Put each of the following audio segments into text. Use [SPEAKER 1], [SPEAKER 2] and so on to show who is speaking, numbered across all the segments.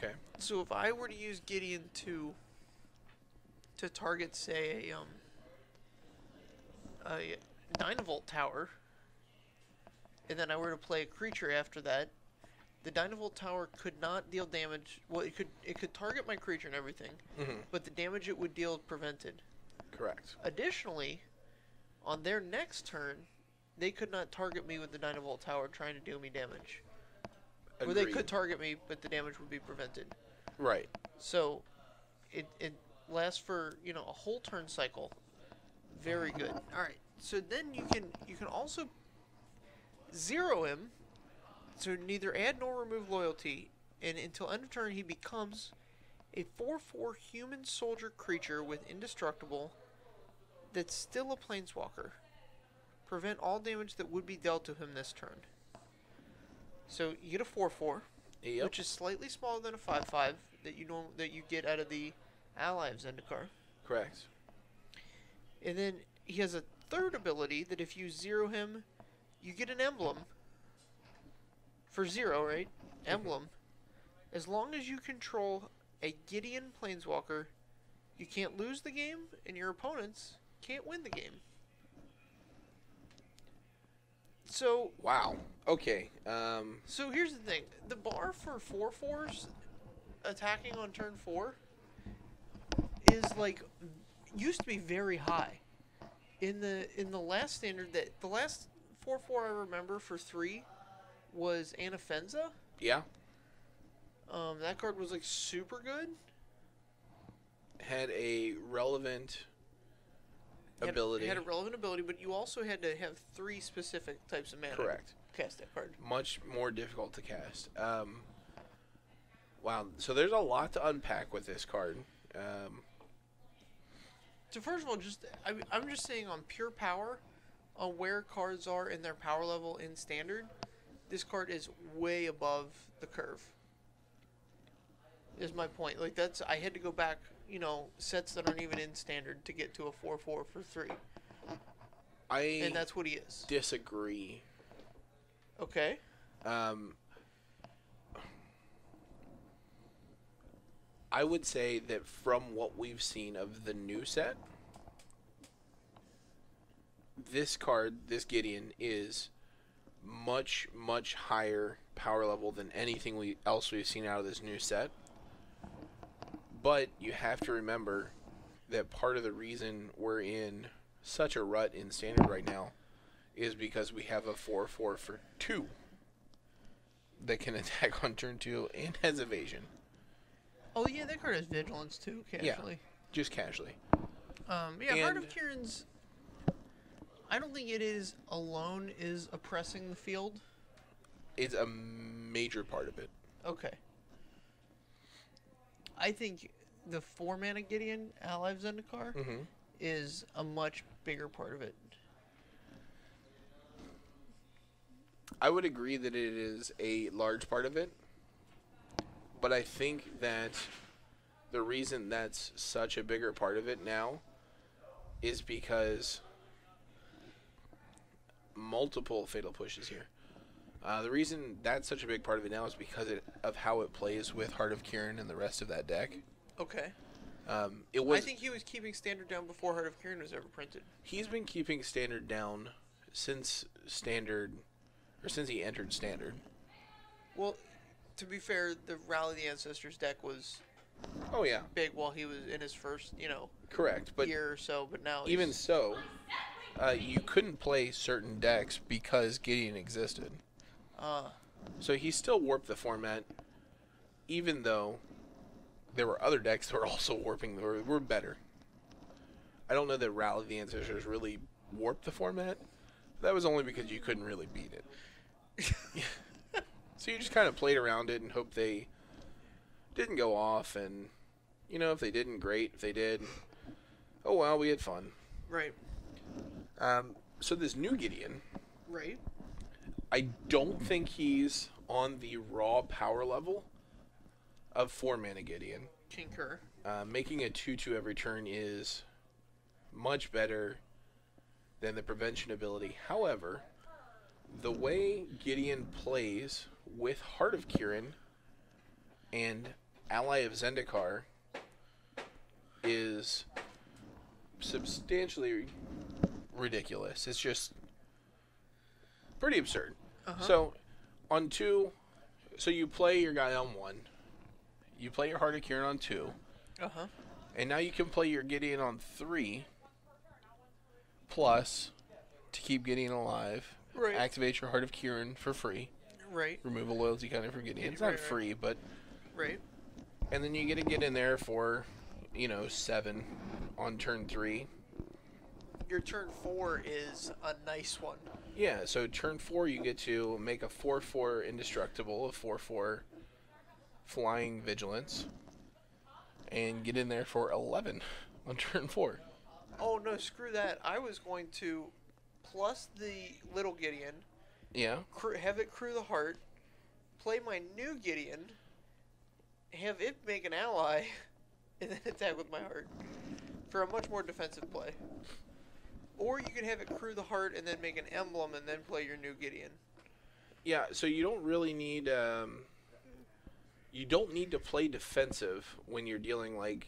[SPEAKER 1] Okay.
[SPEAKER 2] So if I were to use Gideon to target, say, a Dynavolt tower, and then I were to play a creature after that, the Dynavolt tower could not deal damage. Well, it could target my creature and everything, but the damage it would deal is prevented.
[SPEAKER 1] Correct.
[SPEAKER 2] Additionally, on their next turn, they could not target me with the Dynavolt tower trying to deal me damage. Or they could target me, but the damage would be prevented.
[SPEAKER 1] Right.
[SPEAKER 2] So, it lasts for, a whole turn cycle. Very good. All right. So then you can also zero him. So neither add nor remove loyalty, and until end of turn he becomes a 4/4 human soldier creature with indestructible that's still a planeswalker. Prevent all damage that would be dealt to him this turn. So you get a 4/4, which is slightly smaller than a 5/5 that you get out of the Ally of Zendikar.
[SPEAKER 1] Correct.
[SPEAKER 2] And then he has a third ability that if you zero him, you get an emblem. For 0, right? Emblem. As long as you control a Gideon planeswalker, you can't lose the game, and your opponents can't win the game. So...
[SPEAKER 1] Wow. Okay.
[SPEAKER 2] So here's the thing. The bar for 4/4s attacking on turn 4 is like... used to be very high. In the last standard, the last 4/4 I remember for 3 was Anafenza.
[SPEAKER 1] Yeah.
[SPEAKER 2] That card was like super good.
[SPEAKER 1] Had a relevant ability.
[SPEAKER 2] Had a relevant ability, but you also had to have 3 specific types of mana.
[SPEAKER 1] Correct.
[SPEAKER 2] To cast that card.
[SPEAKER 1] Much more difficult to cast. Wow. So there's a lot to unpack with this card.
[SPEAKER 2] So first of all, I'm just saying on pure power, on where cards are in their power level in standard, this card is way above the curve. Is my point. Like I had to go back, sets that aren't even in standard to get to a 4/4 for 3. And that's what he is.
[SPEAKER 1] Disagree.
[SPEAKER 2] Okay.
[SPEAKER 1] I would say that from what we've seen of the new set, this card, this Gideon, is much, much higher power level than anything else we've seen out of this new set. But you have to remember that part of the reason we're in such a rut in standard right now is because we have a 4/4 for 2 that can attack on turn 2 and has evasion.
[SPEAKER 2] Oh yeah, that card has vigilance too, casually.
[SPEAKER 1] Yeah, just casually.
[SPEAKER 2] Heart of Kiran's... I don't think it is alone is oppressing the field.
[SPEAKER 1] It's a major part of it.
[SPEAKER 2] Okay. I think the 4-mana Gideon, Ally of Zendikar, is a much bigger part of it.
[SPEAKER 1] I would agree that it is a large part of it, but I think that the reason that's such a bigger part of it now is because multiple fatal pushes here. The reason that's such a big part of it now is because of how it plays with Heart of Kiran and the rest of that deck.
[SPEAKER 2] Okay.
[SPEAKER 1] I
[SPEAKER 2] think he was keeping standard down before Heart of Kiran was ever printed.
[SPEAKER 1] He's been keeping standard down since he entered standard.
[SPEAKER 2] Well, to be fair, the Rally of the Ancestors deck was big while he was in his first,
[SPEAKER 1] correct, but
[SPEAKER 2] year or so, but now
[SPEAKER 1] even so, you couldn't play certain decks because Gideon existed. So he still warped the format, even though there were other decks that were also warping, were better. I don't know that Rally of the Ancestors really warped the format. That was only because you couldn't really beat it. So you just kind of played around it and hoped they didn't go off, and, if they didn't, great. If they did, oh well, we had fun.
[SPEAKER 2] Right.
[SPEAKER 1] So this new Gideon...
[SPEAKER 2] Right.
[SPEAKER 1] I don't think he's on the raw power level of 4-mana Gideon.
[SPEAKER 2] Concur.
[SPEAKER 1] Making a 2/2 every turn is much better than the prevention ability. However, the way Gideon plays with Heart of Kiran and Ally of Zendikar is substantially ridiculous. It's just pretty absurd. So on 2, so you play your guy on 1. You play your Heart of Kiran on 2. And now you can play your Gideon on 3. Plus, to keep Gideon alive, activate your Heart of Kiran for free. Remove a loyalty counter for Gideon. It's not free, but... And then you get to get in there for, 7 on turn 3.
[SPEAKER 2] Your turn 4 is a nice one.
[SPEAKER 1] Yeah, so turn 4 you get to make a 4/4 indestructible, a 4/4 flying vigilance, and get in there for 11 on turn 4.
[SPEAKER 2] Oh no, screw that. I was going to plus the little Gideon.
[SPEAKER 1] Yeah.
[SPEAKER 2] Have it crew the heart, play my new Gideon, have it make an ally, and then attack with my heart for a much more defensive play. Or you can have it crew the heart and then make an emblem and then play your new Gideon.
[SPEAKER 1] Yeah, so you don't really need you don't need to play defensive when you're dealing like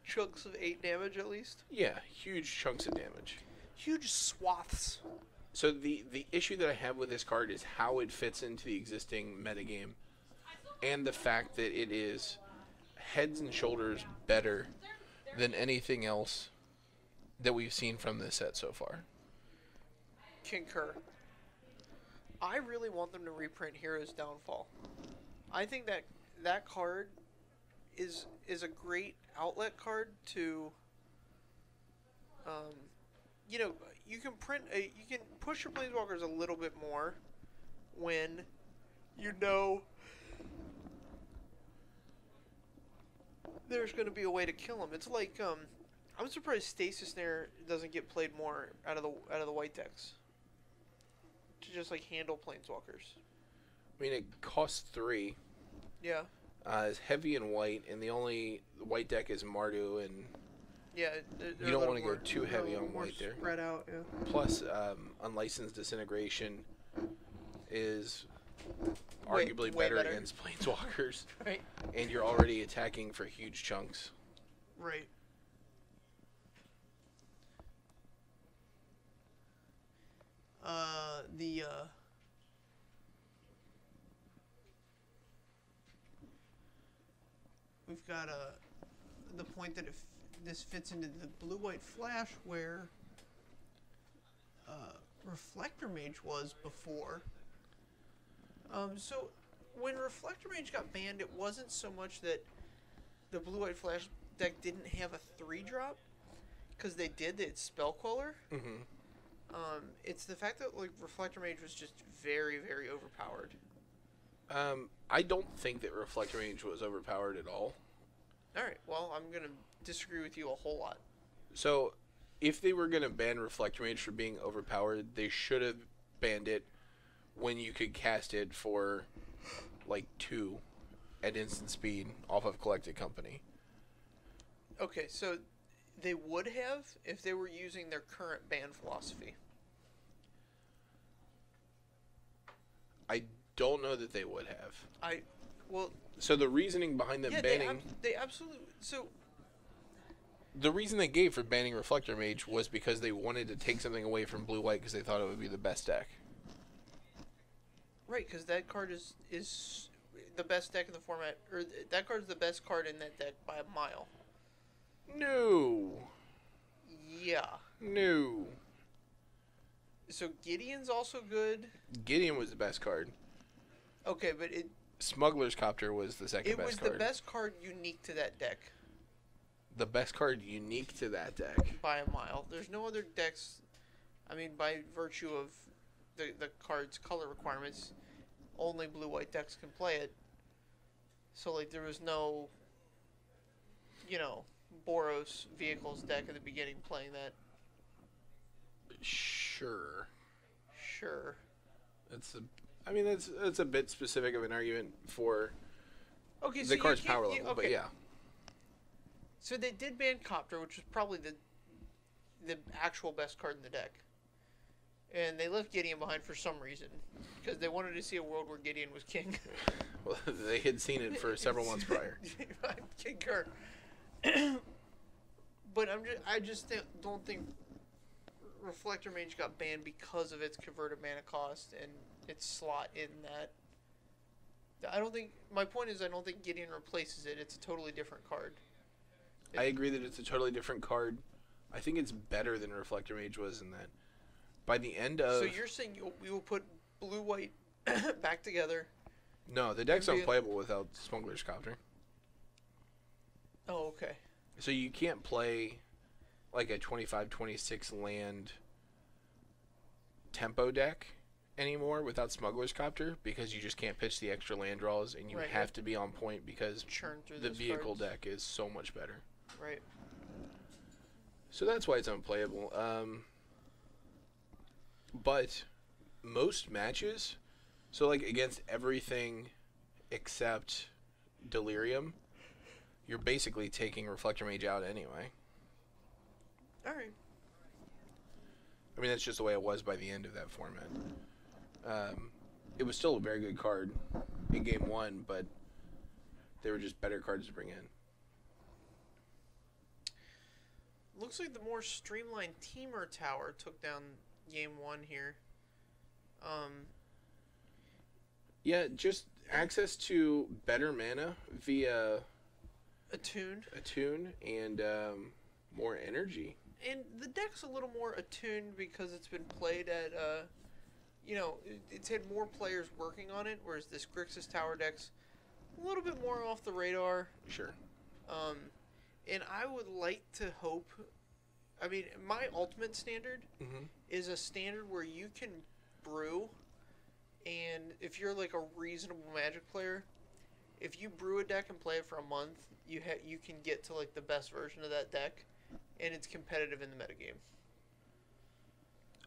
[SPEAKER 2] chunks of 8 damage at least.
[SPEAKER 1] Yeah, huge chunks of damage.
[SPEAKER 2] Huge swaths.
[SPEAKER 1] So the issue that I have with this card is how it fits into the existing metagame, and the fact that it is heads and shoulders better than anything else that we've seen from this set so far.
[SPEAKER 2] Concur. I really want them to reprint Hero's Downfall. I think that card is a great outlet card to you can push your planeswalkers a little bit more when there's going to be a way to kill them. It's like I'm surprised Stasis Snare doesn't get played more out of the white decks to just like handle planeswalkers.
[SPEAKER 1] I mean, it costs 3.
[SPEAKER 2] Yeah.
[SPEAKER 1] It's heavy and white, and the white deck is Mardu, and you don't want to go too heavy on white there.
[SPEAKER 2] Spread out, yeah.
[SPEAKER 1] Plus, Unlicensed Disintegration is arguably better against planeswalkers.
[SPEAKER 2] Right.
[SPEAKER 1] And you're already attacking for huge chunks.
[SPEAKER 2] Right. We've got the point that if this fits into the blue-white flash where Reflector Mage was before. So when Reflector Mage got banned, it wasn't so much that the blue-white flash deck didn't have a 3-drop, because they did. They had Spell Queller. It's the fact that like Reflector Mage was just very, very overpowered.
[SPEAKER 1] I don't think that Reflector Mage was overpowered at all.
[SPEAKER 2] Alright, well, I'm going to disagree with you a whole lot.
[SPEAKER 1] So, if they were going to ban Reflector Mage for being overpowered, they should have banned it when you could cast it for, like, 2 at instant speed off of Collected Company.
[SPEAKER 2] Okay, so they would have if they were using their current ban philosophy.
[SPEAKER 1] I don't know that they would have.
[SPEAKER 2] So
[SPEAKER 1] the reasoning behind them banning...
[SPEAKER 2] They absolutely... So...
[SPEAKER 1] The reason they gave for banning Reflector Mage was because they wanted to take something away from blue-white because they thought it would be the best deck.
[SPEAKER 2] Right, because that card is the best deck in the format... Or that card's the best card in that deck by a mile.
[SPEAKER 1] No.
[SPEAKER 2] Yeah.
[SPEAKER 1] No.
[SPEAKER 2] So Gideon's also good.
[SPEAKER 1] Gideon was the best card.
[SPEAKER 2] Okay, but
[SPEAKER 1] Smuggler's Copter was the second best card.
[SPEAKER 2] It was the best card unique to that deck.
[SPEAKER 1] The best card unique to that deck?
[SPEAKER 2] By a mile. There's no other decks, I mean, by virtue of the card's color requirements, only blue-white decks can play it. So, like, there was no, Boros Vehicles deck at the beginning playing that.
[SPEAKER 1] Sure. That's a bit specific of an argument for the card's power level, but yeah.
[SPEAKER 2] So they did ban Copter, which was probably the actual best card in the deck. And they left Gideon behind for some reason, because they wanted to see a world where Gideon was king.
[SPEAKER 1] Well, they had seen it for several months prior.
[SPEAKER 2] I concur. But I just don't think Reflector Mage got banned because of its converted mana cost and its slot in that. I don't think. My point is, I don't think Gideon replaces it. It's a totally different card.
[SPEAKER 1] I agree that it's a totally different card. I think it's better than Reflector Mage was in that. By the end of...
[SPEAKER 2] So you're saying you will put blue-white back together?
[SPEAKER 1] No, the deck's unplayable without Smuggler's Copter.
[SPEAKER 2] Oh, okay.
[SPEAKER 1] So you can't play like a 25-26 land tempo deck anymore without Smuggler's Copter because you just can't pitch the extra land draws, and you have to be on point because the vehicle deck is so much better.
[SPEAKER 2] Right.
[SPEAKER 1] So that's why it's unplayable. But most matches, so like against everything except Delirium, you're basically taking Reflector Mage out anyway.
[SPEAKER 2] Alright.
[SPEAKER 1] I mean, that's just the way it was by the end of that format. It was still a very good card in Game 1, but they were just better cards to bring in.
[SPEAKER 2] Looks like the more streamlined Temur Tower took down Game 1 here.
[SPEAKER 1] Yeah, just access to better mana via attune and more energy.
[SPEAKER 2] And the deck's a little more attuned because it's been played at, it's had more players working on it, whereas this Grixis Tower deck's a little bit more off the radar.
[SPEAKER 1] Sure.
[SPEAKER 2] And I would like to hope... I mean, my ultimate standard is a standard where you can brew, and if you're like a reasonable Magic player, if you brew a deck and play it for a month, you can get to like the best version of that deck, and it's competitive in the metagame.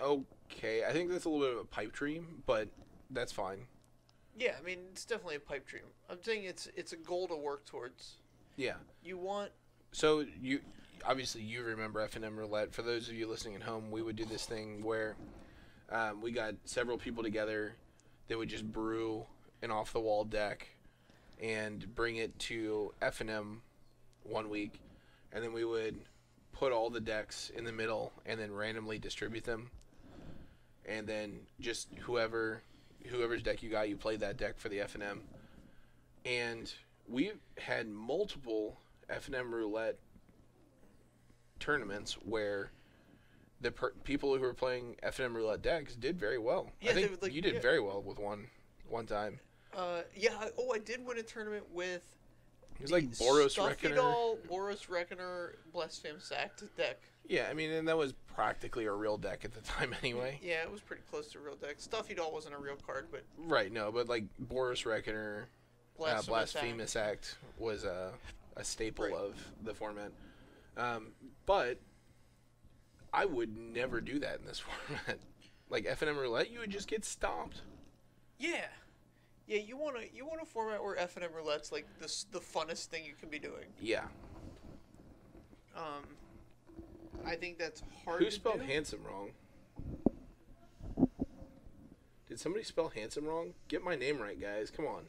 [SPEAKER 1] Okay, I think that's a little bit of a pipe dream, but that's fine.
[SPEAKER 2] Yeah, I mean, it's definitely a pipe dream. I'm saying it's a goal to work towards.
[SPEAKER 1] Yeah.
[SPEAKER 2] You want...
[SPEAKER 1] So, obviously you remember F&M Roulette. For those of you listening at home, we would do this thing where we got several people together. They would just brew an off-the-wall deck and bring it to F&M one week, and then we would put all the decks in the middle and then randomly distribute them. And then just whoever's deck you got, you played that deck for the F&M. And we had multiple F&M Roulette tournaments where the people who were playing F&M Roulette decks did very well.
[SPEAKER 2] Yeah,
[SPEAKER 1] I think you did very well with one time.
[SPEAKER 2] I did win a tournament with...
[SPEAKER 1] It was like Boros Reckoner.
[SPEAKER 2] Boros Reckoner, Blasphemous Act deck.
[SPEAKER 1] Yeah, I mean, and that was practically a real deck at the time anyway.
[SPEAKER 2] Yeah, it was pretty close to a real deck. Stuffy Doll wasn't a real card, but...
[SPEAKER 1] Right, no, but like Boros Reckoner, Blasphemous Act was a staple of the format. But I would never do that in this format. Like F&M Roulette, you would just get stomped.
[SPEAKER 2] Yeah. Yeah, you want a format where F&M Roulette's like the funnest thing you can be doing.
[SPEAKER 1] Yeah.
[SPEAKER 2] I think that's hard
[SPEAKER 1] Who
[SPEAKER 2] to
[SPEAKER 1] spelled
[SPEAKER 2] do.
[SPEAKER 1] handsome wrong? Did somebody spell handsome wrong? Get my name right, guys. Come on.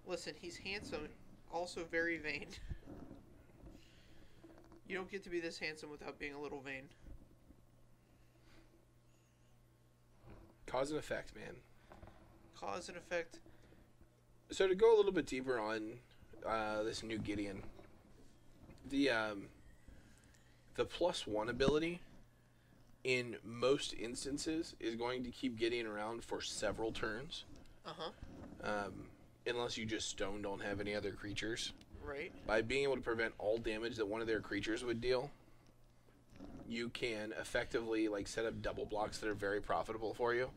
[SPEAKER 2] Listen, he's handsome, also very vain. You don't get to be this handsome without being a little vain.
[SPEAKER 1] Cause and effect, man.
[SPEAKER 2] Cause and effect.
[SPEAKER 1] So to go a little bit deeper on this new Gideon, the +1 ability in most instances is going to keep Gideon around for several turns. Unless you just don't have any other creatures.
[SPEAKER 2] Right.
[SPEAKER 1] By being able to prevent all damage that one of their creatures would deal, you can effectively like set up double blocks that are very profitable for you.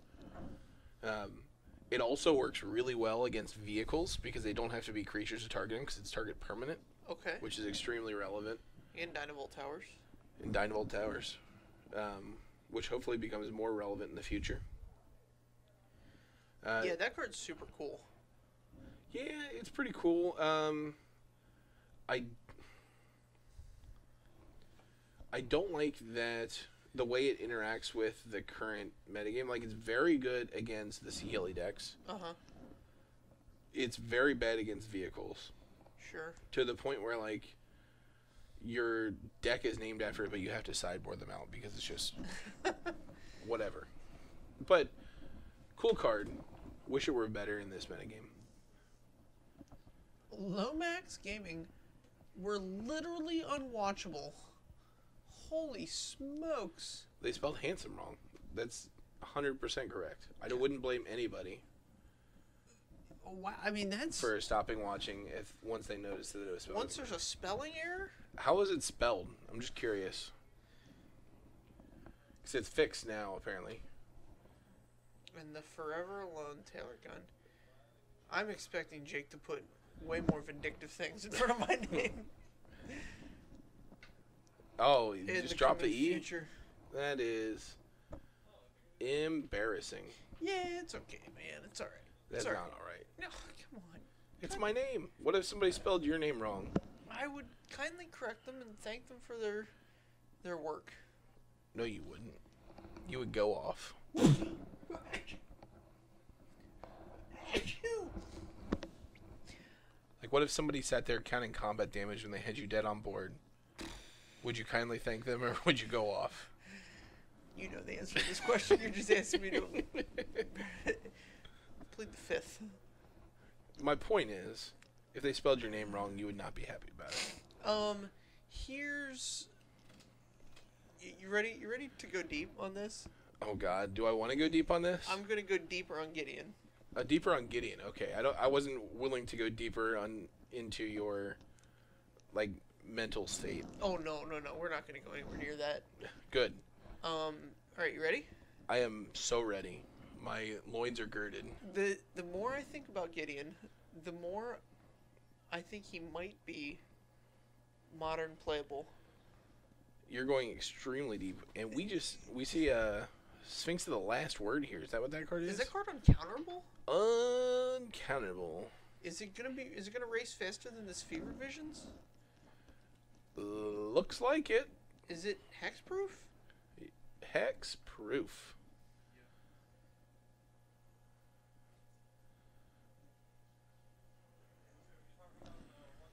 [SPEAKER 1] It also works really well against vehicles because they don't have to be creatures to target them because it's target permanent. Okay. Which is extremely relevant.
[SPEAKER 2] And Dynavolt Towers.
[SPEAKER 1] And Dynavolt Towers, which hopefully becomes more relevant in the future.
[SPEAKER 2] Yeah, that card's super cool.
[SPEAKER 1] Yeah, it's pretty cool. I don't like that the way it interacts with the current metagame, like, it's very good against the Sealy decks.
[SPEAKER 2] Uh-huh.
[SPEAKER 1] It's very bad against vehicles.
[SPEAKER 2] Sure.
[SPEAKER 1] To the point where, like, your deck is named after it, but you have to sideboard them out because it's just whatever. But cool card. Wish it were better in this metagame.
[SPEAKER 2] Lomax Gaming were literally unwatchable. Holy smokes.
[SPEAKER 1] They spelled handsome wrong. That's 100% correct. I wouldn't blame anybody.
[SPEAKER 2] Wow, I mean, that's...
[SPEAKER 1] For stopping watching once they noticed that it was spelled.
[SPEAKER 2] Once there's a spelling error?
[SPEAKER 1] How was it spelled? I'm just curious. Because it's fixed now, apparently.
[SPEAKER 2] And the Forever Alone Taylor gun. I'm expecting Jake to put way more vindictive things in front of my name.
[SPEAKER 1] Oh, you just dropped the E?
[SPEAKER 2] Future.
[SPEAKER 1] That is embarrassing.
[SPEAKER 2] Yeah, it's okay, man. It's alright.
[SPEAKER 1] That's not alright.
[SPEAKER 2] No, come on.
[SPEAKER 1] It's my name. What if somebody spelled your name wrong?
[SPEAKER 2] I would kindly correct them and thank them for their work.
[SPEAKER 1] No, you wouldn't. You would go off. Like, what if somebody sat there counting combat damage when they had you dead on board? Would you kindly thank them, or would you go off?
[SPEAKER 2] You know the answer to this question. You're just asking me to plead the fifth.
[SPEAKER 1] My point is, if they spelled your name wrong, you would not be happy about it.
[SPEAKER 2] Here's... You ready? You ready to go deep on this?
[SPEAKER 1] Oh God, do I want to go deep on this?
[SPEAKER 2] I'm gonna go deeper on Gideon.
[SPEAKER 1] Deeper on Gideon. Okay, I wasn't willing to go deeper into your, like, mental state.
[SPEAKER 2] Oh no, we're not gonna go anywhere near that.
[SPEAKER 1] Good.
[SPEAKER 2] All right, you ready?
[SPEAKER 1] I am so ready. My loins are girded.
[SPEAKER 2] The more I think about Gideon, the more I think he might be modern playable.
[SPEAKER 1] You're going extremely deep, and we see a Sphinx of the Last Word here. Is that what that card is?
[SPEAKER 2] Is that card uncounterable?
[SPEAKER 1] Uncountable.
[SPEAKER 2] Is it gonna race faster than the Fever Visions?
[SPEAKER 1] Looks like it.
[SPEAKER 2] Is it hexproof?
[SPEAKER 1] Hexproof.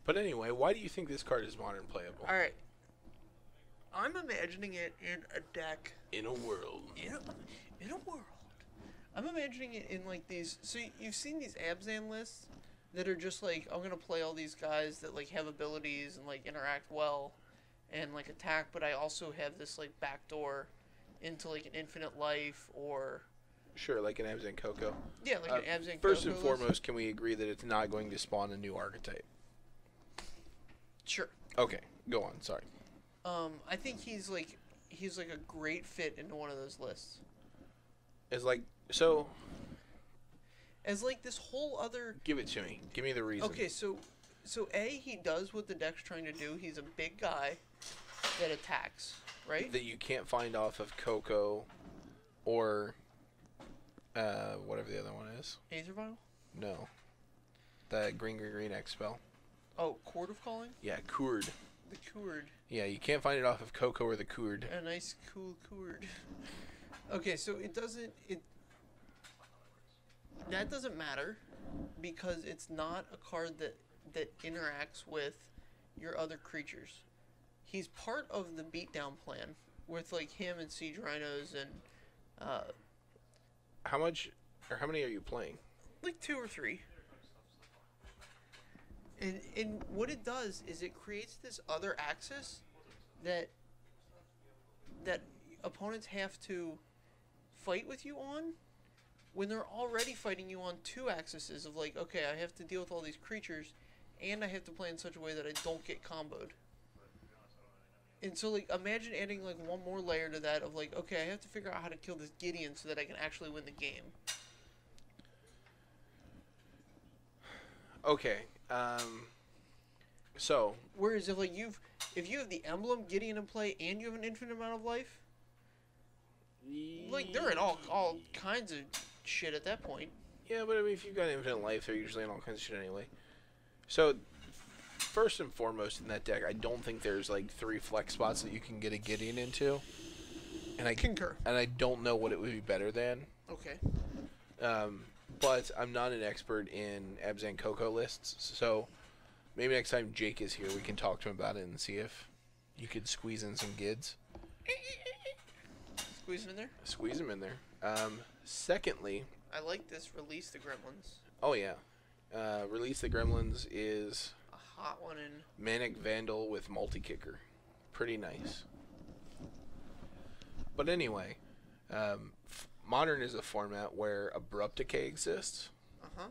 [SPEAKER 1] But anyway, why do you think this card is modern playable?
[SPEAKER 2] All right. I'm imagining it in a deck.
[SPEAKER 1] In a world.
[SPEAKER 2] In a world. I'm imagining it in like these. So you've seen these Abzan lists that are just like, I'm gonna play all these guys that like have abilities and like interact well, and like attack, but I also have this like backdoor into like an infinite life or.
[SPEAKER 1] Sure, like an Abzan Coco.
[SPEAKER 2] Yeah, like an Abzan Coco.
[SPEAKER 1] First and foremost, can we agree that it's not going to spawn a new archetype?
[SPEAKER 2] Sure.
[SPEAKER 1] Okay, go on. Sorry.
[SPEAKER 2] I think he's like a great fit into one of those lists.
[SPEAKER 1] It's like so.
[SPEAKER 2] As like this whole other.
[SPEAKER 1] Give it to me. Give me the reason.
[SPEAKER 2] Okay, so he does what the deck's trying to do. He's a big guy that attacks, right?
[SPEAKER 1] That you can't find off of Coco, or whatever the other one is.
[SPEAKER 2] Aether Vial?
[SPEAKER 1] No. The green X spell.
[SPEAKER 2] Oh, Chord of Calling?
[SPEAKER 1] Yeah, Coord.
[SPEAKER 2] The Coord.
[SPEAKER 1] Yeah, you can't find it off of Coco or the Coord.
[SPEAKER 2] A nice, cool Coord. Okay, so that doesn't matter because it's not a card that interacts with your other creatures. He's part of the beatdown plan with like him and Siege Rhinos and
[SPEAKER 1] how many are you playing?
[SPEAKER 2] Like 2 or 3. And what it does is it creates this other axis that opponents have to fight with you on when they're already fighting you on 2 axes of like, okay, I have to deal with all these creatures and I have to play in such a way that I don't get comboed. And so like imagine adding like one more layer to that of like, okay, I have to figure out how to kill this Gideon so that I can actually win the game.
[SPEAKER 1] Okay. So
[SPEAKER 2] whereas if you have the emblem Gideon in play and you have an infinite amount of life, like they're in all kinds of shit at that point.
[SPEAKER 1] Yeah, but I mean, if you've got infinite life, they're usually in all kinds of shit anyway. So first and foremost in that deck, I don't think there's like 3 flex spots that you can get a Gideon into. And I
[SPEAKER 2] concur.
[SPEAKER 1] And I don't know what it would be better than.
[SPEAKER 2] Okay.
[SPEAKER 1] But I'm not an expert in Ebs and Coco lists, so maybe next time Jake is here, we can talk to him about it and see if you could squeeze in some gids.
[SPEAKER 2] Squeeze him in there?
[SPEAKER 1] Squeeze him in there. Secondly...
[SPEAKER 2] I like this. Release the Gremlins.
[SPEAKER 1] Oh, yeah. Release the Gremlins is...
[SPEAKER 2] a hot one in...
[SPEAKER 1] Manic Vandal with multi-kicker. Pretty nice. But anyway, Modern is a format where Abrupt Decay exists.
[SPEAKER 2] Uh-huh.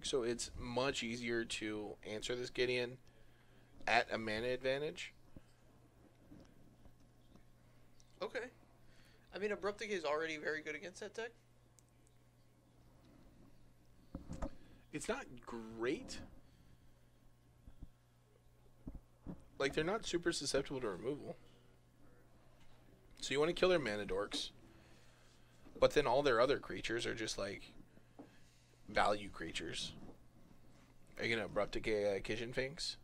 [SPEAKER 1] So it's much easier to answer this Gideon at a mana advantage.
[SPEAKER 2] Okay. I mean, Abrupt Decay is already very good against that deck.
[SPEAKER 1] It's not great. Like, they're not super susceptible to removal. So you want to kill their mana dorks. But then all their other creatures are just, like, value creatures. Are you going to Abrupt Decay Kitchen Finks?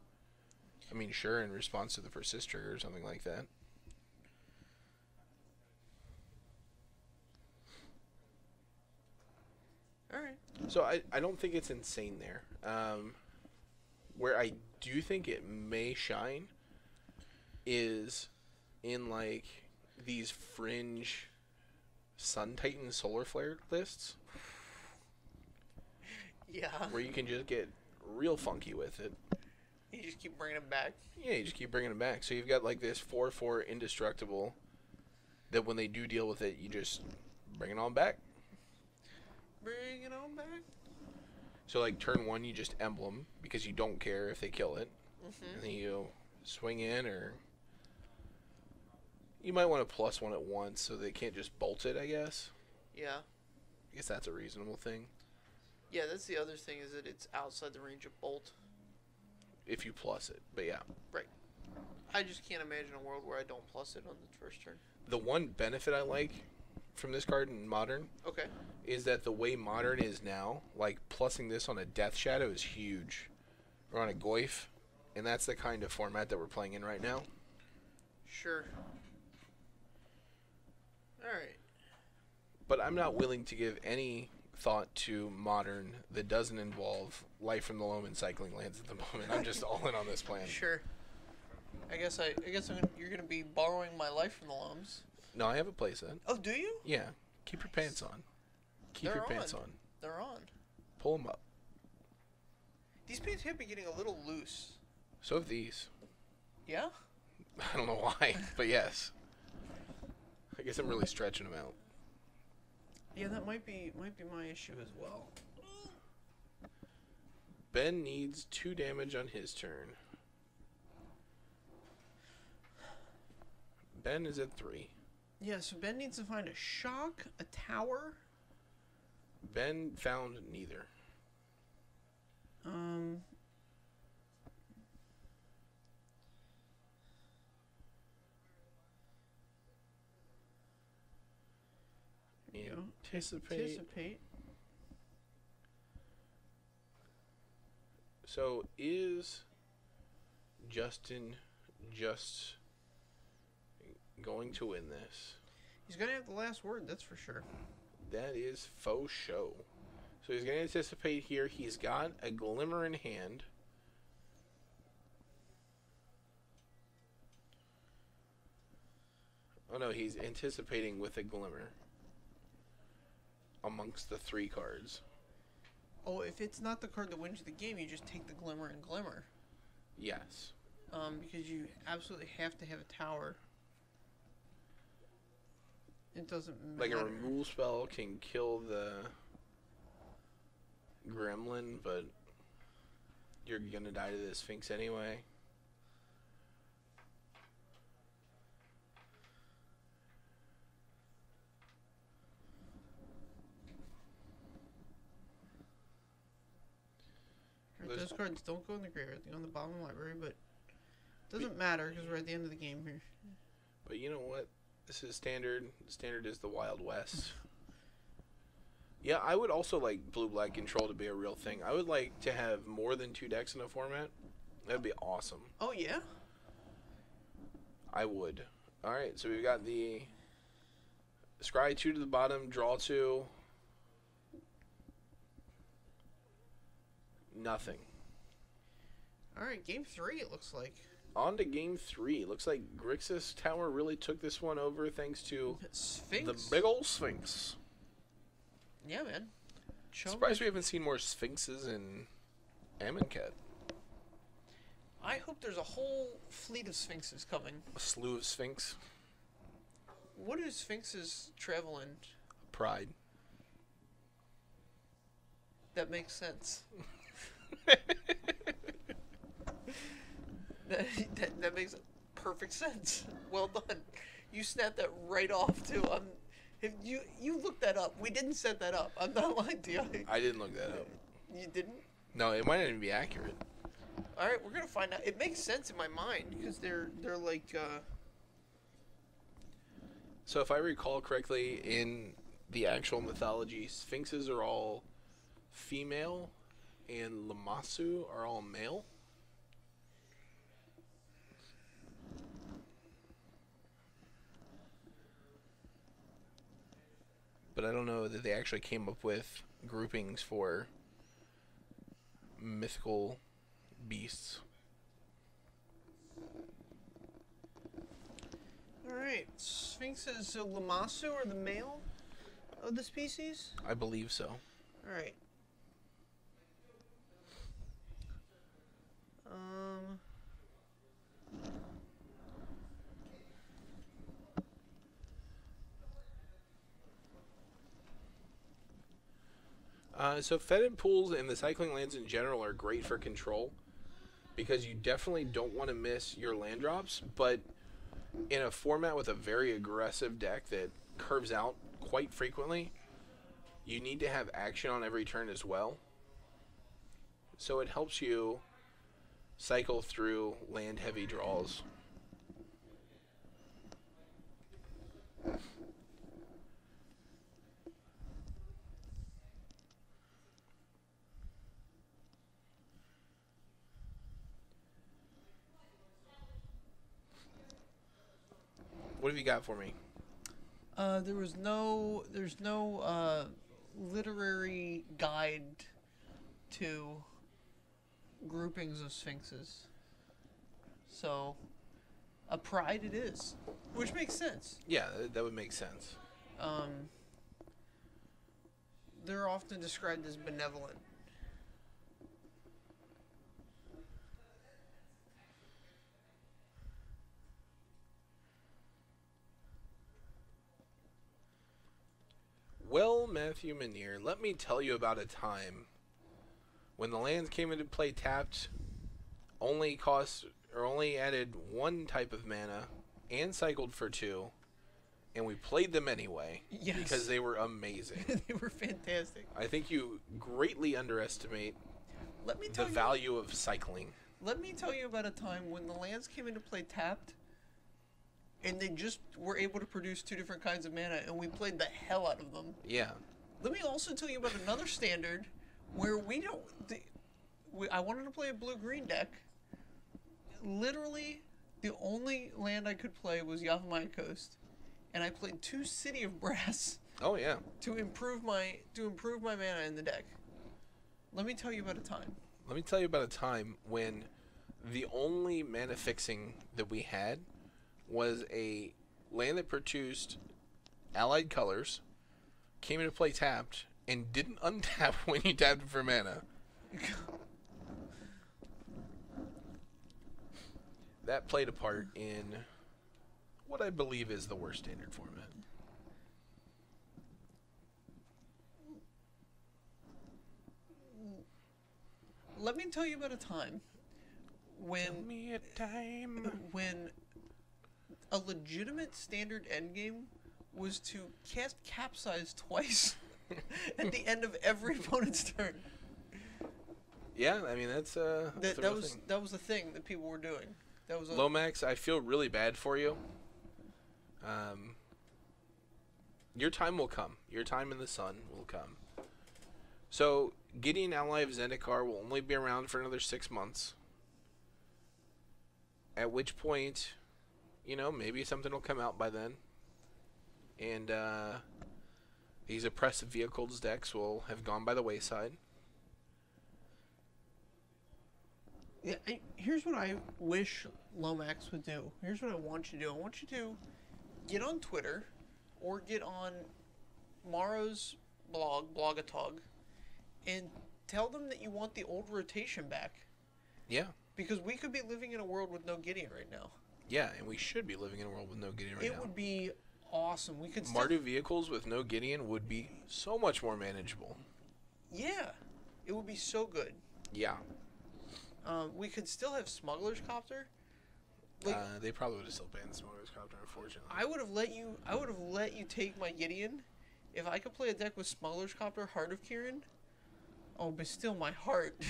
[SPEAKER 1] I mean, sure, in response to the Persist trigger or something like that.
[SPEAKER 2] Alright.
[SPEAKER 1] So I don't think it's insane there. Where I do think it may shine is in, like, these fringe Sun Titan Solar Flare lists.
[SPEAKER 2] Yeah.
[SPEAKER 1] Where you can just get real funky with it.
[SPEAKER 2] You just keep bringing them back.
[SPEAKER 1] Yeah, you just keep bringing them back. So you've got, like, this 4/4 indestructible that when they do deal with it, you just bring it on back.
[SPEAKER 2] Bring it on back.
[SPEAKER 1] So, like, turn 1, you just emblem because you don't care if they kill it.
[SPEAKER 2] Mm-hmm.
[SPEAKER 1] And then you swing in, or you might want to +1 at once so they can't just bolt it, I guess.
[SPEAKER 2] Yeah.
[SPEAKER 1] I guess that's a reasonable thing.
[SPEAKER 2] Yeah, that's the other thing, is that it's outside the range of bolt.
[SPEAKER 1] If you plus it, but yeah.
[SPEAKER 2] Right. I just can't imagine a world where I don't plus it on the first turn.
[SPEAKER 1] The one benefit I like from this card in Modern is that the way Modern is now, like, plussing this on a Death Shadow is huge. Or on a Goyf, and that's the kind of format that we're playing in right now.
[SPEAKER 2] Sure. Alright.
[SPEAKER 1] But I'm not willing to give any thought to Modern that doesn't involve Life from the Loam and cycling lands at the moment. I'm just all in on this plan.
[SPEAKER 2] Sure. I guess you're gonna be borrowing my Life from the Loams.
[SPEAKER 1] No, I have a playset.
[SPEAKER 2] Oh, do you?
[SPEAKER 1] Yeah. Keep your pants on. Keep your pants on.
[SPEAKER 2] They're on.
[SPEAKER 1] Pull them up.
[SPEAKER 2] These pants have been getting a little loose.
[SPEAKER 1] So have these.
[SPEAKER 2] Yeah?
[SPEAKER 1] I don't know why, but yes. I guess I'm really stretching them out.
[SPEAKER 2] Yeah, that might be my issue as well.
[SPEAKER 1] Ben needs 2 damage on his turn. Ben is at 3.
[SPEAKER 2] Yeah, so Ben needs to find a shock, a tower.
[SPEAKER 1] Ben found neither. Anticipate. So is Justin just going to win this?
[SPEAKER 2] He's going to have the last word, that's for sure.
[SPEAKER 1] That is faux show. So he's going to anticipate here. He's got a Glimmer in hand. Oh no, he's anticipating with a Glimmer amongst the 3 cards.
[SPEAKER 2] Oh, if it's not the card that wins you the game, you just take the Glimmer and Glimmer.
[SPEAKER 1] Yes.
[SPEAKER 2] Because you absolutely have to have a tower. It doesn't matter.
[SPEAKER 1] Like a removal spell can kill the Gremlin, but you're gonna die to the Sphinx anyway.
[SPEAKER 2] Those cards don't go in the graveyard. They go in the bottom of the library, but it doesn't matter because we're at the end of the game here.
[SPEAKER 1] But you know what? This is standard. Standard is the Wild West. Yeah, I would also like blue-black control to be a real thing. I would like to have more than 2 decks in a format. That'd be awesome.
[SPEAKER 2] Oh, yeah?
[SPEAKER 1] I would. Alright, so we've got the Scry 2 to the bottom, draw 2. Nothing.
[SPEAKER 2] Alright, game 3 it looks like.
[SPEAKER 1] On to game 3. Looks like Grixis Tower really took this one over thanks to
[SPEAKER 2] Sphinx.
[SPEAKER 1] the big ol' Sphinx.
[SPEAKER 2] Yeah, man.
[SPEAKER 1] Surprised we haven't seen more Sphinxes in Amonkhet.
[SPEAKER 2] I hope there's a whole fleet of Sphinxes coming.
[SPEAKER 1] A slew of Sphinx.
[SPEAKER 2] What do Sphinxes travel in?
[SPEAKER 1] Pride.
[SPEAKER 2] That makes sense. that makes perfect sense. Well done. You snapped that right off too. If you looked that up. We didn't set that up. I'm not lying to you.
[SPEAKER 1] I didn't look that up.
[SPEAKER 2] You didn't?
[SPEAKER 1] No, it might not even be accurate.
[SPEAKER 2] All right, we're gonna find out. It makes sense in my mind because they're like.
[SPEAKER 1] So if I recall correctly, in the actual mythology, Sphinxes are all female, and Lamassu are all male. But I don't know that they actually came up with groupings for mythical beasts.
[SPEAKER 2] Alright, Sphinxes, so Lamassu are the male of the species?
[SPEAKER 1] I believe so.
[SPEAKER 2] Alright.
[SPEAKER 1] So fetid pools and the cycling lands in general are great for control because you definitely don't want to miss your land drops, but in a format with a very aggressive deck that curves out quite frequently, you need to have action on every turn as well. So it helps you cycle through land heavy draws. What have you got for me?
[SPEAKER 2] There's no literary guide to groupings of Sphinxes. So, a pride it is, which makes sense.
[SPEAKER 1] Yeah, that would make sense.
[SPEAKER 2] They're often described as benevolent.
[SPEAKER 1] Well, Matthew Meneer, let me tell you about a time when the lands came into play tapped, only added one type of mana, and cycled for 2, and we played them anyway.
[SPEAKER 2] Yes.
[SPEAKER 1] Because they were amazing.
[SPEAKER 2] They were fantastic.
[SPEAKER 1] I think you greatly underestimate the value of cycling.
[SPEAKER 2] Let me tell you about a time when the lands came into play tapped, and they just were able to produce 2 different kinds of mana, and we played the hell out of them.
[SPEAKER 1] Yeah.
[SPEAKER 2] Let me also tell you about another standard where I wanted to play a blue-green deck. Literally, the only land I could play was Yavimaya Coast, and I played 2 City of Brass.
[SPEAKER 1] Oh yeah.
[SPEAKER 2] To improve my mana in the deck. Let me tell you about a time.
[SPEAKER 1] Let me tell you about a time when the only mana fixing that we had was a land that produced allied colors, came into play tapped, and didn't untap when you tapped it for mana. That played a part in what I believe is the worst standard format.
[SPEAKER 2] Let me tell you about a time when...
[SPEAKER 1] Tell me a time.
[SPEAKER 2] When a legitimate standard endgame was to cast Capsize twice at the end of every opponent's turn.
[SPEAKER 1] Yeah, I mean that's
[SPEAKER 2] that was the thing that people were doing. That was
[SPEAKER 1] Lomax, I feel really bad for you. Your time will come. Your time in the sun will come. So Gideon ally of Zendikar will only be around for another 6 months. At which point, maybe something will come out by then. and these oppressive vehicles decks will have gone by the wayside.
[SPEAKER 2] Yeah, here's what I wish Lomax would do. Here's what I want you to do. I want you to get on Twitter or get on Morrow's blog, Blogatog, and tell them that you want the old rotation back.
[SPEAKER 1] Yeah.
[SPEAKER 2] Because we could be living in a world with no Gideon right now.
[SPEAKER 1] Yeah, and we should be living in a world with no Gideon right now.
[SPEAKER 2] It would be awesome. We could
[SPEAKER 1] Mardu vehicles with no Gideon would be so much more manageable.
[SPEAKER 2] Yeah. It would be so good.
[SPEAKER 1] Yeah.
[SPEAKER 2] We could still have Smuggler's Copter. Like,
[SPEAKER 1] they probably would have still banned the Smuggler's Copter, unfortunately.
[SPEAKER 2] I would have let you take my Gideon if I could play a deck with Smuggler's Copter, Heart of Kiran. Oh, but still my heart.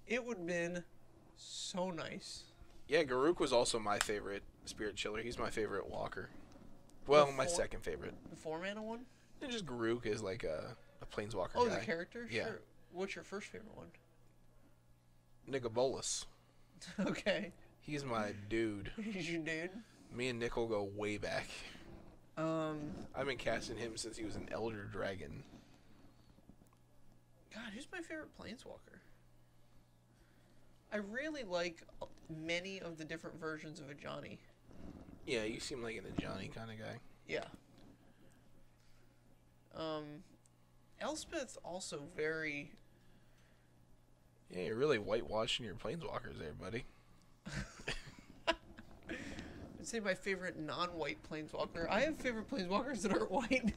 [SPEAKER 2] It would have been so nice.
[SPEAKER 1] Yeah, Garruk was also my favorite Spirit Chiller. He's my favorite walker. Well, my second favorite.
[SPEAKER 2] The 4-mana one?
[SPEAKER 1] And just Garruk is like a planeswalker
[SPEAKER 2] guy.
[SPEAKER 1] guy.
[SPEAKER 2] The character?
[SPEAKER 1] Yeah.
[SPEAKER 2] Sure. What's your first favorite one?
[SPEAKER 1] Nicobolus.
[SPEAKER 2] Okay.
[SPEAKER 1] He's my dude.
[SPEAKER 2] He's your dude?
[SPEAKER 1] Me and Nicol go way back. I've been casting him since he was an Elder Dragon.
[SPEAKER 2] God, who's my favorite planeswalker? I really like many of the different versions of Ajani.
[SPEAKER 1] Yeah, you seem like an Ajani kind of guy.
[SPEAKER 2] Yeah. Elspeth's also very...
[SPEAKER 1] Yeah, you're really whitewashing your planeswalkers there, buddy.
[SPEAKER 2] I'd say my favorite non-white planeswalker. I have favorite planeswalkers that aren't white.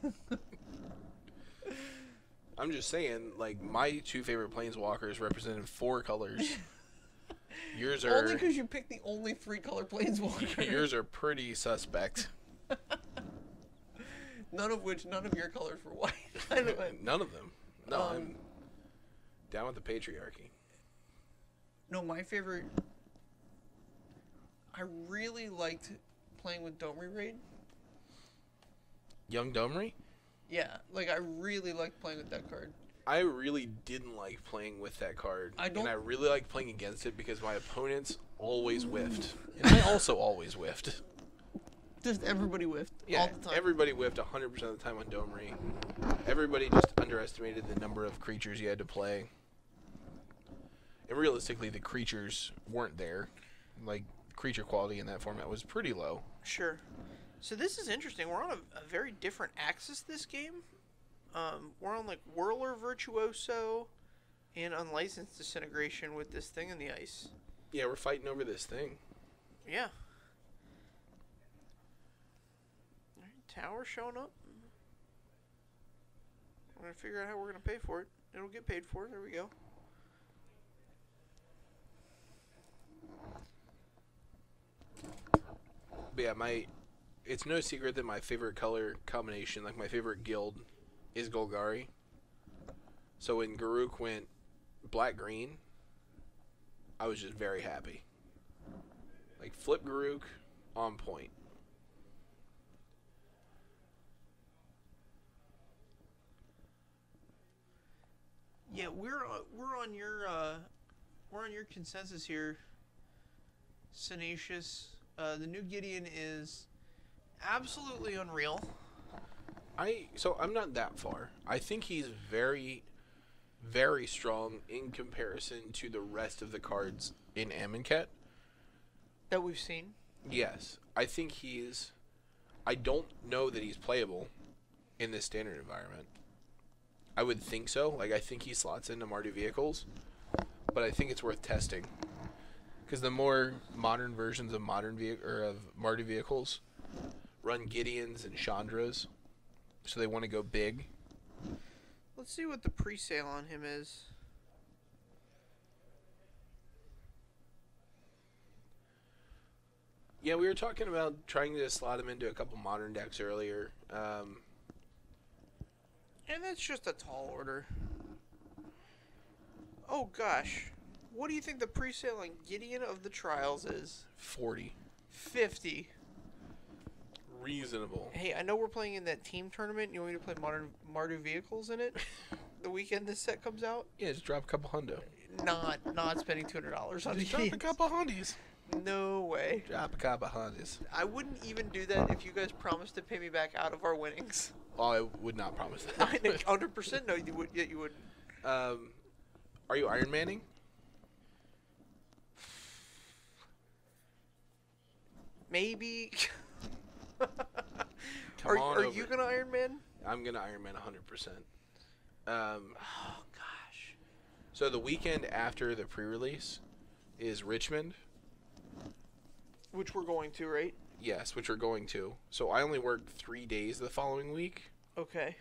[SPEAKER 1] I'm just saying, like, my two favorite planeswalkers represented 4 colors. Yours are...
[SPEAKER 2] Only because you picked the only 3-color planeswalker.
[SPEAKER 1] Yours are pretty suspect.
[SPEAKER 2] None of your colors were white.
[SPEAKER 1] None of them. No, I'm down with the patriarchy.
[SPEAKER 2] No, my favorite... I really liked playing with Domri Raid.
[SPEAKER 1] Young Domri?
[SPEAKER 2] Yeah, like, I really liked playing with that card.
[SPEAKER 1] I really didn't like playing with that card. And I really liked playing against it because my opponents always whiffed. And I also always whiffed.
[SPEAKER 2] Just everybody whiffed all the time.
[SPEAKER 1] Everybody whiffed 100% of the time on Domri. Everybody just underestimated the number of creatures you had to play. And realistically, the creatures weren't there. Like, creature quality in that format was pretty low.
[SPEAKER 2] Sure. So this is interesting. We're on a very different axis this game. We're on, like, Whirler Virtuoso and Unlicensed Disintegration with this thing in the ice.
[SPEAKER 1] Yeah, we're fighting over this thing.
[SPEAKER 2] Yeah. Tower showing up. We're going to figure out how we're going to pay for it. It'll get paid for. There we go.
[SPEAKER 1] But yeah, it's no secret that my favorite color combination, like my favorite guild, is Golgari. So when Garruk went black-green, I was just very happy. Like, flip Garruk, on point.
[SPEAKER 2] Yeah, we're on your consensus here, Senacious. The new Gideon is absolutely unreal.
[SPEAKER 1] So I'm not that far. I think he's very, very strong in comparison to the rest of the cards in Amonkhet
[SPEAKER 2] that we've seen.
[SPEAKER 1] Yes, I think he's. I don't know that he's playable in this standard environment. I would think so. Like, I think he slots into Mardu vehicles, but I think it's worth testing because the more modern versions of Mardu vehicles run Gideons and Chandras, so they want to go big.
[SPEAKER 2] Let's see what the pre-sale on him is.
[SPEAKER 1] Yeah, we were talking about trying to slot him into a couple modern decks earlier.
[SPEAKER 2] And that's just a tall order. Oh gosh. What do you think the pre-sale on Gideon of the Trials is?
[SPEAKER 1] 40.
[SPEAKER 2] 50.
[SPEAKER 1] Reasonable.
[SPEAKER 2] Hey, I know we're playing in that team tournament. You want me to play Mardu vehicles in it? The weekend this set comes out?
[SPEAKER 1] Yeah, just drop a couple hundo.
[SPEAKER 2] Not spending $200 on
[SPEAKER 1] just drop a couple hundies.
[SPEAKER 2] No way.
[SPEAKER 1] Drop a couple hundreds.
[SPEAKER 2] I wouldn't even do that if you guys promised to pay me back out of our winnings.
[SPEAKER 1] Oh, I would not promise that.
[SPEAKER 2] 100% no, you would. Yeah, you wouldn't.
[SPEAKER 1] Are you Iron Manning?
[SPEAKER 2] Maybe.
[SPEAKER 1] Come on
[SPEAKER 2] are
[SPEAKER 1] over.
[SPEAKER 2] you gonna Iron Man?
[SPEAKER 1] I'm gonna Iron Man 100%.
[SPEAKER 2] Oh gosh.
[SPEAKER 1] So the weekend after the pre-release is Richmond.
[SPEAKER 2] Which we're going to, right?
[SPEAKER 1] Yes, which we're going to. So I only worked 3 days the following week.
[SPEAKER 2] Okay.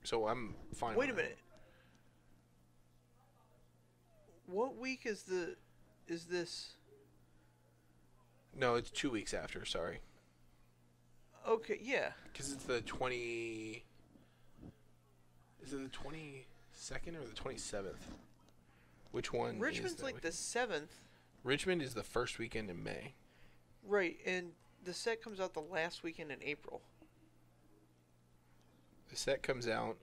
[SPEAKER 1] So I'm fine.
[SPEAKER 2] Wait a minute. What week is this?
[SPEAKER 1] No, it's 2 weeks after. Sorry.
[SPEAKER 2] Okay, yeah.
[SPEAKER 1] Because it's the 20. Is it the 22nd or the 27th? Which one?
[SPEAKER 2] Richmond's like the 7th.
[SPEAKER 1] Richmond is the first weekend in May.
[SPEAKER 2] Right, and the set comes out the last weekend in April.
[SPEAKER 1] The set comes out,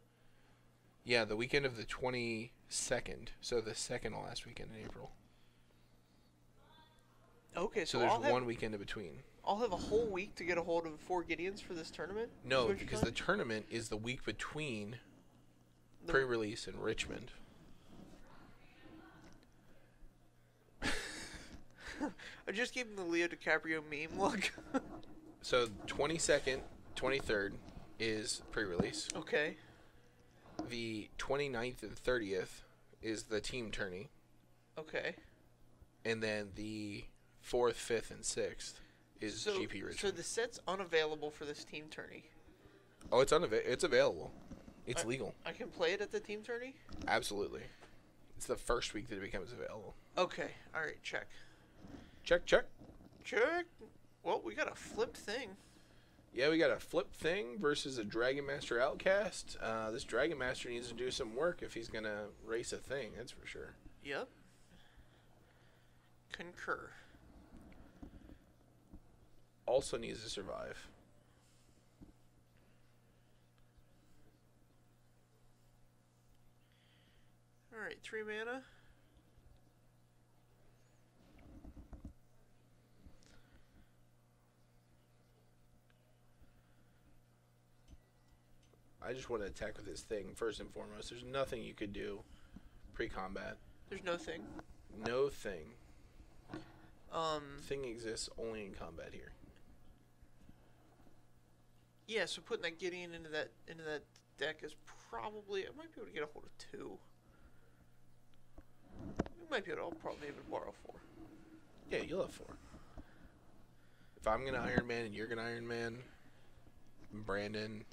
[SPEAKER 1] yeah, the weekend of the 22nd. So the second to last weekend in April.
[SPEAKER 2] Okay,
[SPEAKER 1] So there's one weekend in between.
[SPEAKER 2] I'll have a whole week to get a hold of 4 Gideons for this tournament?
[SPEAKER 1] No, because the tournament is the week between pre-release and Richmond.
[SPEAKER 2] I just gave him the Leo DiCaprio meme look.
[SPEAKER 1] So 22nd, 23rd is pre-release.
[SPEAKER 2] Okay.
[SPEAKER 1] The 29th and 30th is the team tourney.
[SPEAKER 2] Okay.
[SPEAKER 1] And then the 4th, 5th, and 6th is GP Richmond.
[SPEAKER 2] So the set's unavailable for this team tourney.
[SPEAKER 1] Oh, it's available. It's legal.
[SPEAKER 2] I can play it at the team tourney?
[SPEAKER 1] Absolutely. It's the first week that it becomes available.
[SPEAKER 2] Okay. All right, check.
[SPEAKER 1] Check.
[SPEAKER 2] Check. Well, we got a flipped thing.
[SPEAKER 1] Yeah, we got a flip thing versus a Dragon Master Outcast. This Dragon Master needs to do some work if he's going to race a thing, that's for sure.
[SPEAKER 2] Yep. Concur.
[SPEAKER 1] Also needs to survive.
[SPEAKER 2] Alright, 3 mana.
[SPEAKER 1] I just want to attack with this thing first and foremost. There's nothing you could do pre-combat.
[SPEAKER 2] There's no thing.
[SPEAKER 1] No thing. Thing exists only in combat here.
[SPEAKER 2] Yeah, so putting that Gideon into that deck is probably, I might be able to get a hold of 2. We might be able to, I'll probably even borrow 4.
[SPEAKER 1] Yeah, you'll have 4. If I'm gonna Iron Man and you're gonna Iron Man, Brandon,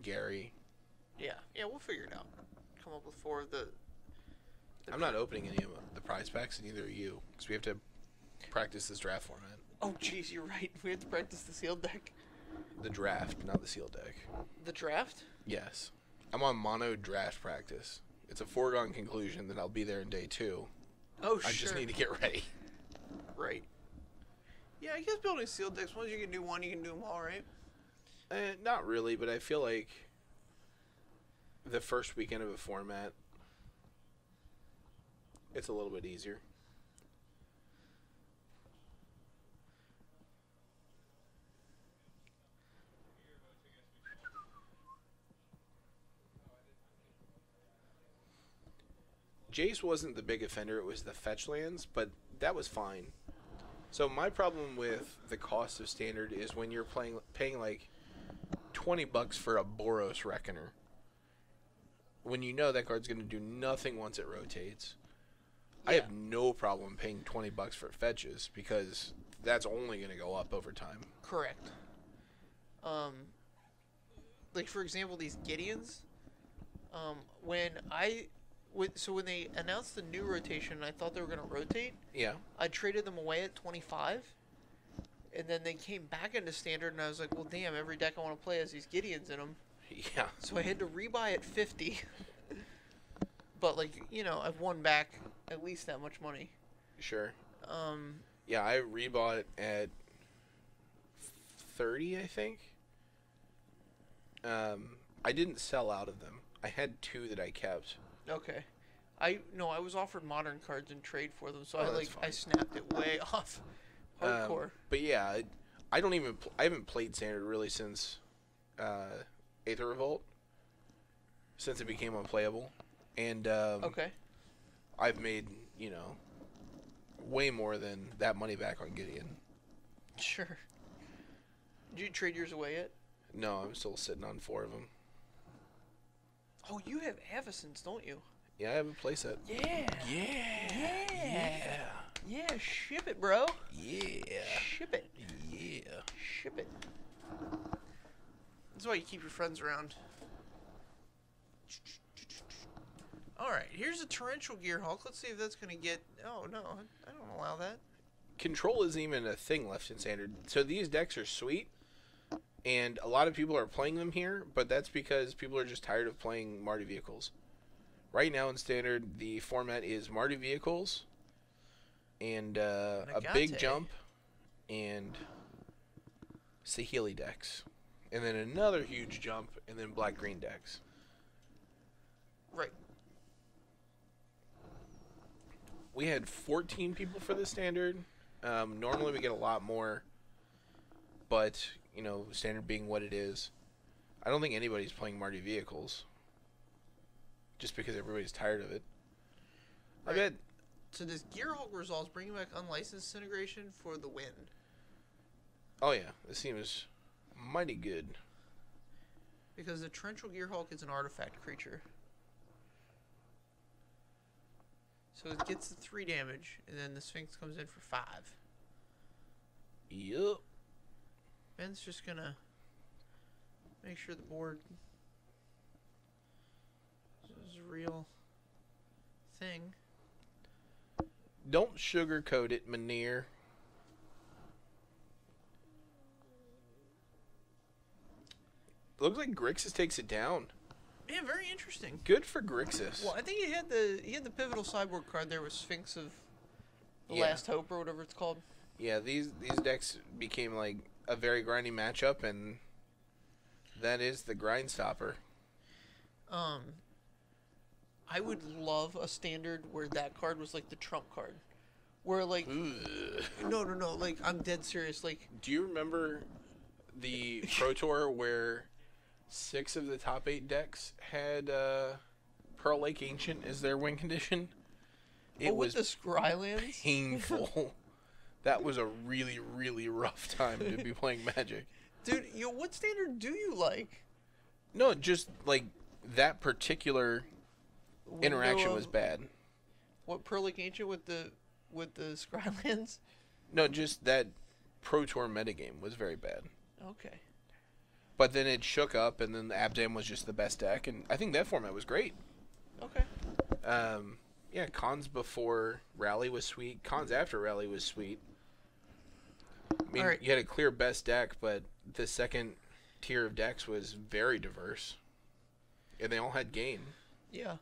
[SPEAKER 1] Gary.
[SPEAKER 2] Yeah, we'll figure it out. Come up with 4 of the
[SPEAKER 1] I'm not opening any of the prize packs, and neither are you, because we have to practice this draft format.
[SPEAKER 2] Oh, jeez, you're right. We have to practice the sealed deck.
[SPEAKER 1] The draft, not the sealed deck.
[SPEAKER 2] The draft?
[SPEAKER 1] Yes. I'm on mono draft practice. It's a foregone conclusion that I'll be there in day 2.
[SPEAKER 2] Oh, sure.
[SPEAKER 1] I just need to get ready.
[SPEAKER 2] Right. Yeah, I guess building sealed decks, once you can do one, you can do them all, right?
[SPEAKER 1] Not really, but I feel like the first weekend of a format, it's a little bit easier. Jace wasn't the big offender, it was the fetch lands, but that was fine. So my problem with the cost of standard is when you're paying like $20 for a Boros Reckoner, when you know that card's going to do nothing once it rotates. Yeah. I have no problem paying $20 for fetches because that's only going to go up over time.
[SPEAKER 2] Correct. Like for example, these Gideons. When they announced the new rotation, I thought they were going to rotate.
[SPEAKER 1] Yeah.
[SPEAKER 2] I traded them away at 25, and then they came back into standard, and I was like, well, damn, every deck I want to play has these Gideons in them.
[SPEAKER 1] Yeah.
[SPEAKER 2] So I had to rebuy at 50. But like, you know, I've won back at least that much money.
[SPEAKER 1] Sure. Yeah, I rebought at 30, I think. I didn't sell out of them. I had 2 that I kept.
[SPEAKER 2] Okay. I was offered modern cards in trade for them, so
[SPEAKER 1] Oh,
[SPEAKER 2] I snapped it way off. Hardcore.
[SPEAKER 1] But yeah, I don't even I haven't played Standard really since Aether Revolt, since it became unplayable, and
[SPEAKER 2] Okay.
[SPEAKER 1] I've made way more than that money back on Gideon.
[SPEAKER 2] Sure. Did you trade yours away yet?
[SPEAKER 1] No, I'm still sitting on 4 of them.
[SPEAKER 2] Oh, you have Avacyn's, don't you?
[SPEAKER 1] Yeah, I have a playset.
[SPEAKER 2] Yeah.
[SPEAKER 1] Yeah.
[SPEAKER 2] Yeah, ship it, bro.
[SPEAKER 1] Yeah.
[SPEAKER 2] Ship it.
[SPEAKER 1] Yeah.
[SPEAKER 2] Ship it. That's why you keep your friends around. Alright, here's a Torrential Gearhulk. Let's see if that's going to get... Oh, no, I don't allow that.
[SPEAKER 1] Control isn't even a thing left in Standard. So these decks are sweet, and a lot of people are playing them here, but that's because people are just tired of playing Marty Vehicles. Right now in Standard, the format is Marty Vehicles, and a big jump, and Saheeli decks. And then another huge jump, and then black-green decks.
[SPEAKER 2] Right.
[SPEAKER 1] We had 14 people for the Standard. Normally we get a lot more, but, Standard being what it is, I don't think anybody's playing Marty Vehicles. Just because everybody's tired of it.
[SPEAKER 2] Right.
[SPEAKER 1] I bet.
[SPEAKER 2] So this Gearhulk results bringing back unlicensed integration for the win.
[SPEAKER 1] Oh yeah, this seems mighty good.
[SPEAKER 2] Because the Torrential Gearhulk is an artifact creature. So it gets the 3 damage, and then the Sphinx comes in for 5.
[SPEAKER 1] Yup.
[SPEAKER 2] Ben's just gonna make sure the board is a real thing.
[SPEAKER 1] Don't sugarcoat it, Meneer. Looks like Grixis takes it down.
[SPEAKER 2] Yeah, very interesting.
[SPEAKER 1] Good for Grixis.
[SPEAKER 2] Well, I think he had the pivotal sideboard card there with Sphinx of the
[SPEAKER 1] Yeah.
[SPEAKER 2] Last Hope or whatever it's called.
[SPEAKER 1] Yeah, these decks became like a very grindy matchup, and that is the grind stopper.
[SPEAKER 2] I would love a Standard where that card was like the trump card. Where like
[SPEAKER 1] Ugh.
[SPEAKER 2] no, like I'm dead serious. Like,
[SPEAKER 1] Do you remember the Pro Tour where 6 of the top 8 decks had Pearl Lake Ancient as their win condition? It
[SPEAKER 2] with
[SPEAKER 1] was
[SPEAKER 2] the Skrylands?
[SPEAKER 1] painful. That was a really, really rough time to be playing Magic.
[SPEAKER 2] Dude, what Standard do you like?
[SPEAKER 1] No, just like that particular interaction was bad.
[SPEAKER 2] What, Pearl Lake Ancient with the Skrylands?
[SPEAKER 1] No, just that Pro Tour metagame was very bad.
[SPEAKER 2] Okay.
[SPEAKER 1] But then it shook up, and then the Abzan was just the best deck, and I think that format was great.
[SPEAKER 2] Okay.
[SPEAKER 1] Yeah, cons before Rally was sweet. Cons after Rally was sweet. I mean,
[SPEAKER 2] Alright.
[SPEAKER 1] You had a clear best deck, but the second tier of decks was very diverse. And they all had gain.
[SPEAKER 2] Yeah.